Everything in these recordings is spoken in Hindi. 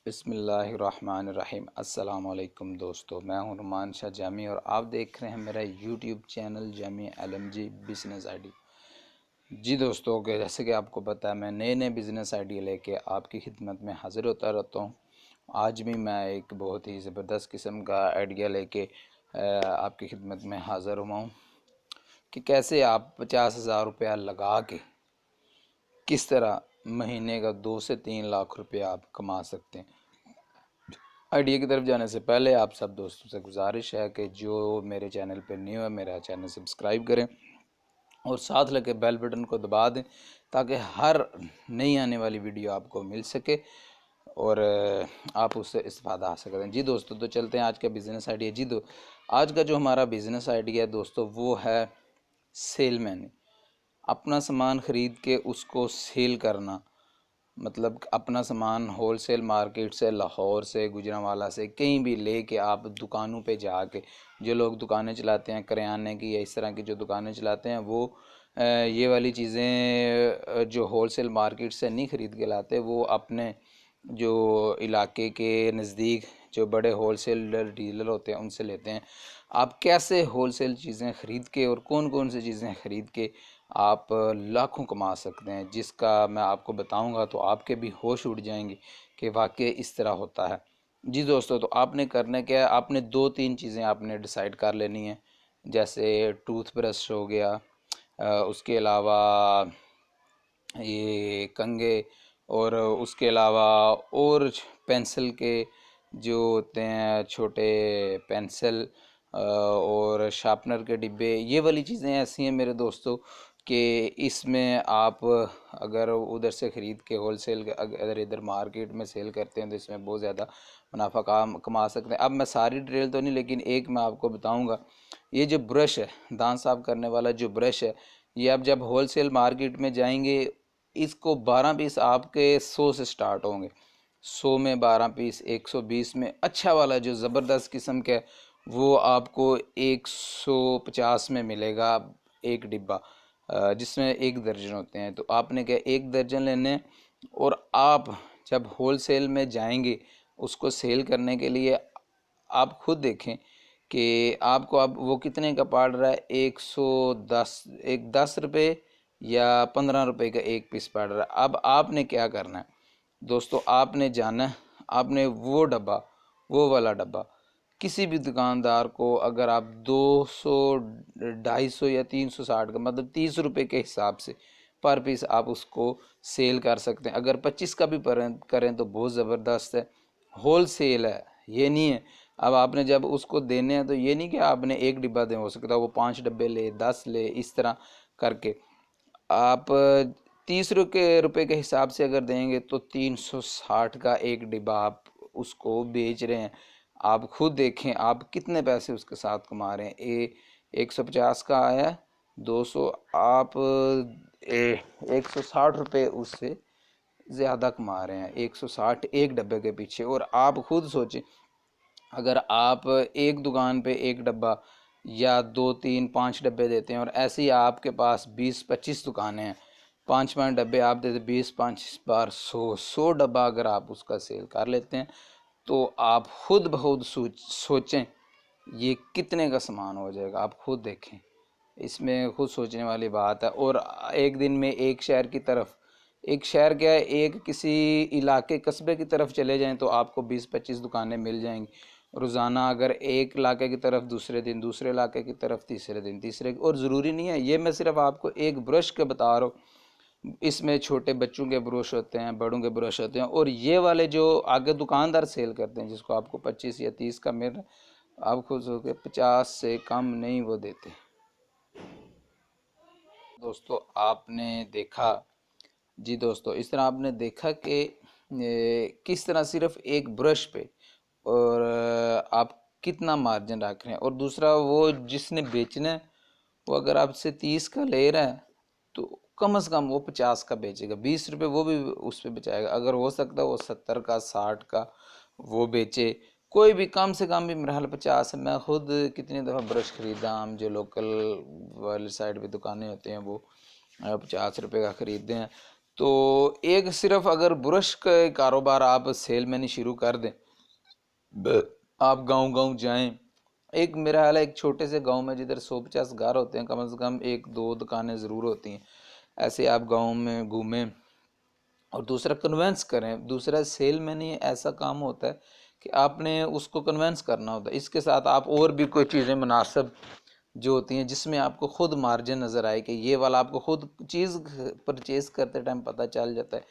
बिस्मिल्लाहिर्रहमानिर्रहीम। अस्सलाम वालेकुम दोस्तों, मैं हूं रुमान शाह जामी और आप देख रहे हैं मेरा YouTube channel Jami LMG business idea. जी दोस्तों, के जैसे कि आपको पता है मैं नए नए बिज़नेस आइडिया लेके आपकी खिदमत में हाज़िर होता रहता हूं। आज भी मैं एक बहुत ही ज़बरदस्त किस्म का आइडिया लेके आपकी खिदमत में हाज़िर हुआ हूँ कि कैसे आप 50,000 रुपया लगा के किस तरह महीने का 2 से 3 लाख रुपया आप कमा सकते हैं। आइडिया की तरफ जाने से पहले आप सब दोस्तों से गुजारिश है कि जो मेरे चैनल पर न्यू है मेरा चैनल सब्सक्राइब करें और साथ लगे बेल बटन को दबा दें ताकि हर नई आने वाली वीडियो आपको मिल सके और आप उससे इस्तेफादा हासिल करें। जी दोस्तों, तो चलते हैं आज का बिज़नेस आइडिया। आज का जो हमारा बिज़नेस आइडिया है दोस्तों, वो है सेलमैन। अपना सामान ख़रीद के उसको सेल करना, मतलब अपना सामान होलसेल मार्केट से, लाहौर से, गुजरांवाला से, कहीं भी लेके आप दुकानों पे जाके, जो लोग दुकानें चलाते हैं करियाने की या इस तरह की जो दुकानें चलाते हैं, वो ये वाली चीज़ें जो होलसेल मार्केट से नहीं ख़रीद के लाते, वो अपने जो इलाके के नज़दीक जो बड़े होलसेल डीलर होते हैं उनसे लेते हैं। आप कैसे होलसेल चीज़ें ख़रीद के और कौन कौन सी चीज़ें ख़रीद के आप लाखों कमा सकते हैं, जिसका मैं आपको बताऊंगा तो आपके भी होश उड़ जाएंगे कि वाकई इस तरह होता है। जी दोस्तों, तो आपने करना क्या है, आपने 2-3 चीज़ें आपने डिसाइड कर लेनी है। जैसे टूथब्रश हो गया, उसके अलावा ये कंघे, और उसके अलावा और पेंसिल के जो होते हैं छोटे पेंसिल, और शार्पनर के डिब्बे, ये वाली चीज़ें ऐसी हैं मेरे दोस्तों कि इसमें आप अगर उधर से ख़रीद के होलसेल अगर इधर मार्केट में सेल करते हैं तो इसमें बहुत ज़्यादा मुनाफा कमा सकते हैं। अब मैं सारी डिटेल तो नहीं, लेकिन एक मैं आपको बताऊंगा। ये जो ब्रश है, दांत साफ करने वाला जो ब्रश है, ये आप जब होलसेल मार्केट में जाएंगे, इसको 12 पीस आपके 100 से स्टार्ट होंगे। 100 में 12 पीस, 120 में अच्छा वाला जो ज़बरदस्त किस्म का वो आपको 150 में मिलेगा एक डिब्बा, जिसमें 1 दर्जन होते हैं। तो आपने क्या 1 दर्जन लेने, और आप जब होलसेल में जाएंगे उसको सेल करने के लिए, आप खुद देखें कि आपको अब वो कितने का पड़ रहा है। 110, एक 10 रुपये या 15 रुपये का एक पीस पड़ रहा है। अब आपने क्या करना है दोस्तों, आपने जाना है, आपने वो डब्बा, वो वाला डब्बा किसी भी दुकानदार को, अगर आप 200, 250 या 360 का, मतलब 30 रुपये के हिसाब से पर पीस आप उसको सेल कर सकते हैं। अगर 25 का भी करें तो बहुत ज़बरदस्त है। होल सेल है, ये नहीं है। अब आपने जब उसको देने हैं तो ये नहीं कि आपने एक डिब्बा दें, हो सकता है वो 5 डब्बे ले, 10 ले, इस तरह करके आप 30 रुपये के हिसाब से अगर देंगे तो 360 का एक डिब्बा आप उसको बेच रहे हैं। आप खुद देखें आप कितने पैसे उसके साथ कमा रहे हैं। 150 का आया, 200, आप 160 रुपये उससे ज़्यादा कमा रहे हैं, 160 एक डब्बे के पीछे। और आप खुद सोचें, अगर आप एक दुकान पे एक डब्बा या 2, 3, 5 डब्बे देते हैं, और ऐसे ही आपके पास 20-25 दुकानें हैं, 5-5 डब्बे आप देते, 20-5 बार 100 डब्बा अगर आप उसका सेल कर लेते हैं, तो आप खुद बहुत सोचें ये कितने का सामान हो जाएगा। आप खुद देखें, इसमें खुद सोचने वाली बात है। और एक दिन में एक शहर की तरफ, एक शहर क्या है, एक किसी इलाके कस्बे की तरफ चले जाएं तो आपको 20-25 दुकानें मिल जाएंगी रोज़ाना। अगर एक इलाके की तरफ दूसरे दिन, दूसरे इलाके की तरफ तीसरे दिन, तीसरे, और ज़रूरी नहीं है ये मैं सिर्फ आपको एक ब्रश के बता रहा हूँ। इसमें छोटे बच्चों के ब्रश होते हैं, बड़ों के ब्रश होते हैं, और ये वाले जो आगे दुकानदार सेल करते हैं जिसको आपको 25 या 30 का मिल रहा है, आप खुद सोच के 50 से कम नहीं वो देते। दोस्तों आपने देखा, जी दोस्तों, इस तरह आपने देखा कि किस तरह सिर्फ एक ब्रश पे और आप कितना मार्जिन रख रहे हैं। और दूसरा, वो जिसने बेचना है वो अगर आपसे 30 का ले रहा है तो कम से कम वो 50 का बेचेगा, 20 रुपये वो भी उस पर बचाएगा। अगर हो सकता है वो 70 का, 60 का वो बेचे, कोई भी कम से कम भी मेरा हाल 50 है। मैं खुद कितनी दफ़ा ब्रश ख़रीदा, हम जो लोकल वाली साइड पे दुकानें होते हैं वो 50 रुपये का ख़रीदते हैं। तो एक सिर्फ अगर ब्रश का कारोबार आप सेल में नहीं शुरू कर दें, आप गांव गांव जाएं, एक मेरा हाल है एक छोटे से गांव में जिधर 150 घर होते हैं, कम से कम एक दो दुकानें ज़रूर होती हैं, ऐसे आप गांव में घूमें और दूसरा कन्वेंस करें। दूसरा सेल में नहीं ऐसा काम होता है कि आपने उसको कन्वेंस करना होता है, इसके साथ आप और भी कोई चीज़ें मुनासिब जो होती हैं जिसमें आपको खुद मार्जिन नज़र आए कि ये वाला आपको खुद चीज़ परचेज़ करते टाइम पता चल जाता है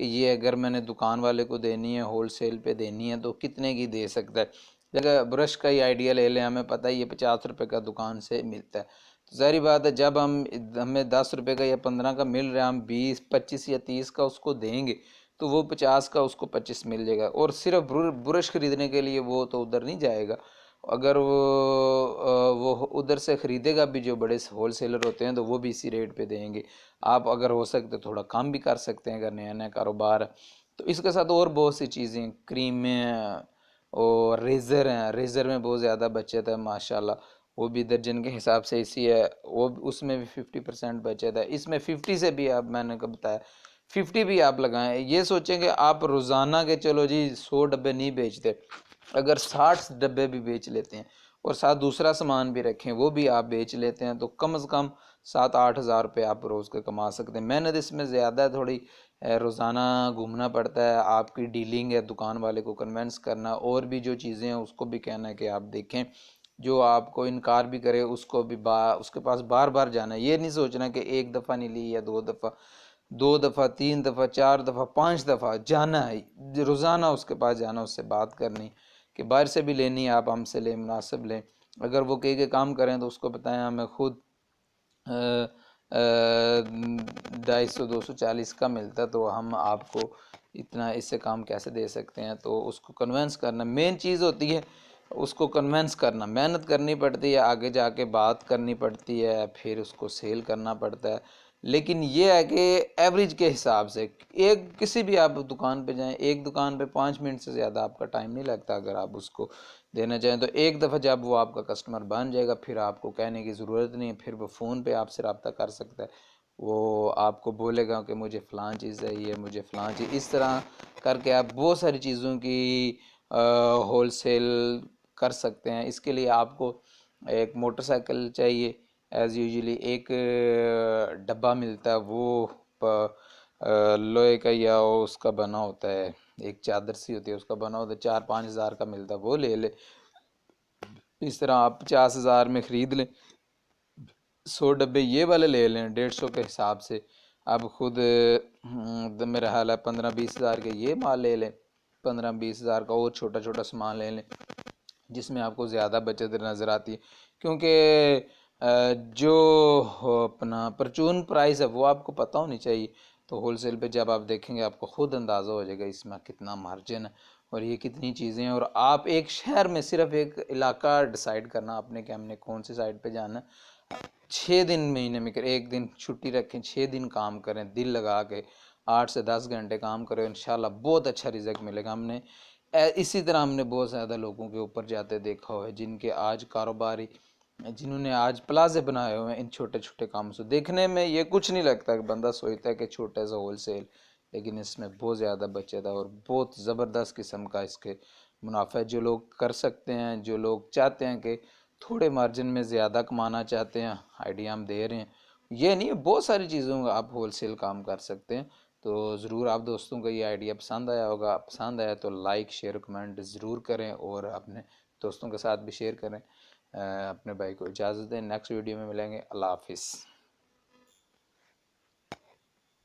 कि ये अगर मैंने दुकान वाले को देनी है, होल सेल पे देनी है, तो कितने की दे सकता है। जगह ब्रश का ही आइडिया ले लें, हमें पता है ये 50 रुपये का दुकान से मिलता है, तो ज़ाहिर बात है जब हमें 10 रुपये का या 15 का मिल रहा है, हम 20 25 या 30 का उसको देंगे, तो वो 50 का उसको 25 मिल जाएगा। और सिर्फ ब्रश खरीदने के लिए वो तो उधर नहीं जाएगा, अगर वो उधर से ख़रीदेगा भी, जो बड़े होल सेलर होते हैं, तो वो भी इसी रेट पे देंगे। आप अगर हो सकते थोड़ा कम भी कर सकते हैं अगर नया नया कारोबार है। तो इसके साथ और बहुत सी चीज़ें, क्रीमें और रेज़र हैं, रेज़र में बहुत ज़्यादा बचत है माशाल्लाह, वो भी दर्जन के हिसाब से इसी है, वो उसमें भी 50% बचत है। इसमें 50 से भी, आप मैंने कब बताया 50 भी आप लगाएं, ये सोचेंगे आप रोज़ाना के चलो जी 100 डब्बे नहीं बेचते, अगर 60 डब्बे भी बेच लेते हैं और साथ दूसरा सामान भी रखें वो भी आप बेच लेते हैं, तो कम से कम 7-8 हज़ार रुपये आप रोज़ के कमा सकते हैं। मेहनत इसमें ज़्यादा है थोड़ी, रोज़ाना घूमना पड़ता है, आपकी डीलिंग है, दुकान वाले को कन्वेंस करना, और भी जो चीज़ें हैं उसको भी कहना है कि आप देखें, जो आपको इनकार भी करे उसको भी उसके पास बार बार जाना है। ये नहीं सोचना कि एक दफ़ा नहीं ली या 2 दफ़ा, 2 दफ़ा 3 दफ़ा 4 दफ़ा 5 दफ़ा जाना है, रोज़ाना उसके पास जाना, उससे बात करनी कि बाहर से भी लेनी है आप हमसे लें, मुनासिब लें। अगर वो कह के काम करें तो उसको बताएं हमें खुद 250-240 का मिलता है, तो हम आपको इतना इससे काम कैसे दे सकते हैं। तो उसको कन्वेंस करना मेन चीज़ होती है, उसको कन्वेंस करना, मेहनत करनी पड़ती है, आगे जाके बात करनी पड़ती है, फिर उसको सेल करना पड़ता है। लेकिन ये है कि एवरेज के हिसाब से एक किसी भी आप दुकान पे जाएं, एक दुकान पे 5 मिनट से ज़्यादा आपका टाइम नहीं लगता, अगर आप उसको देना चाहें तो एक दफ़ा जब वो आपका कस्टमर बन जाएगा, फिर आपको कहने की ज़रूरत नहीं है, फिर वो फ़ोन पे आपसे रब्ता कर सकता है, वो आपको बोलेगा कि मुझे फ़लाँ चीज़ चाहिए, मुझे फ़लाँ चीज़, इस तरह करके आप बहुत सारी चीज़ों की होल सेल कर सकते हैं। इसके लिए आपको एक मोटरसाइकिल चाहिए, एज़ यूजली एक डब्बा मिलता है, वो लोहे का या उसका बना होता है, एक चादर सी होती है उसका बना होता है, 4-5 हज़ार का मिलता है, वो ले ले। इस तरह आप 50 हज़ार में ख़रीद लें, 100 डब्बे ये वाले ले लें 150 के हिसाब से, आप खुद तो मेरा हाल है 15-20 हज़ार के ये माल ले लें, 15-20 हज़ार का और छोटा छोटा सामान ले लें जिसमें आपको ज़्यादा बचत नज़र आती है। क्योंकि जो अपना परचून प्राइस है वो आपको पता होनी चाहिए, तो होल सेल पर जब आप देखेंगे आपको ख़ुद अंदाज़ा हो जाएगा इसमें कितना मार्जिन है और ये कितनी चीज़ें हैं। और आप एक शहर में सिर्फ एक इलाका डिसाइड करना आपने कि हमने कौन सी साइड पे जाना है, 6 दिन महीने में कर, एक दिन छुट्टी रखें, 6 दिन काम करें दिल लगा के, 8 से 10 घंटे काम करें, इंशाल्लाह बहुत अच्छा रिजल्ट मिलेगा। हमने इसी तरह हमने बहुत ज़्यादा लोगों के ऊपर जाते देखा हुआ है जिनके आज कारोबारी, जिन्होंने आज प्लाजे बनाए हुए हैं इन छोटे छोटे कामों से। देखने में ये कुछ नहीं लगता कि बंदा सोचता है कि छोटे सा होल सेल, लेकिन इसमें बहुत ज़्यादा बचत है और बहुत ज़बरदस्त किस्म का इसके मुनाफा है। जो लोग कर सकते हैं, जो लोग चाहते हैं कि थोड़े मार्जिन में ज़्यादा कमाना चाहते हैं, आइडिया हम दे रहे हैं, ये नहीं बहुत सारी चीज़ों का आप होल सेल काम कर सकते हैं। तो ज़रूर आप दोस्तों को ये आइडिया पसंद आया होगा, पसंद आया तो लाइक शेयर कमेंट ज़रूर करें और अपने दोस्तों के साथ भी शेयर करें। अपने भाई को इजाज़त दें, नेक्स्ट वीडियो में मिलेंगे, अल्लाह हाफिज़।